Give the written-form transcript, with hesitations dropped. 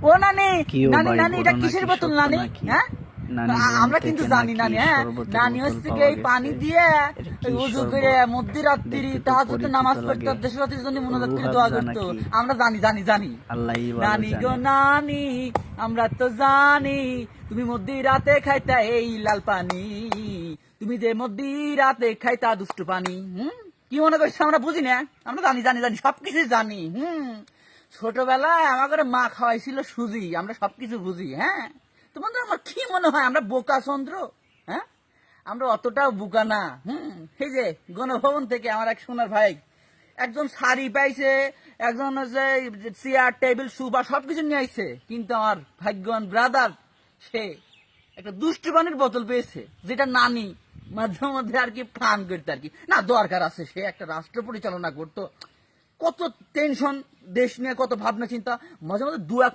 ও নানি, নানি নানি এটা কিসের বোতল নানি? হ্যাঁ আমরা কিন্তু জানি নানি। হ্যাঁ নানি হচ্ছে এই পানি দিয়ে উজু করে মধ্যরাত্রি তাহাজ্জুদ নামাজ পড়তো, দেশবাসীর জন্য মুনাজাত করে দোয়া করতো। আমরা জানি জানি জানি নানি গো নানি, আমরা তো জানি তুমি মধ্যরাতে খাইতা এই লাল পানি, তুমি যে মধ্যরাতে খাইতা দুষ্টু পানি। কি মনে করছো আমরা বুঝি না? আমরা জানি জানি জানি সবকিছু জানি। ছোটবেলায় আমাদের মা খাওয়াইছিল সুজি, আমরা সবকিছু বুঝি। হ্যাঁ তোমাদের আমার কি মনে হয় আমরা বোকা চন্দ্র? হ্যাঁ আমরা অতটাও বোকা না। এই যে গণভবন থেকে আমার এক সোনার ভাই একজন শাড়ি পাইছে, একজন হচ্ছে চেয়ার টেবিল সুবা সবকিছু নিয়ে আইছে, কিন্তু আমার ভাগ্যবান ব্রাদার সে একটা দুষ্টু পানির বোতল পেয়েছে, যেটা নানি মাঝে মধ্যে আর কি ফান করতে আর কি না দরকার আছে। সে একটা রাষ্ট্র পরিচালনা করতো, কত টেনশন দেশ নিয়ে, কত ভাবনা চিন্তা, মাঝে মাঝে দু এক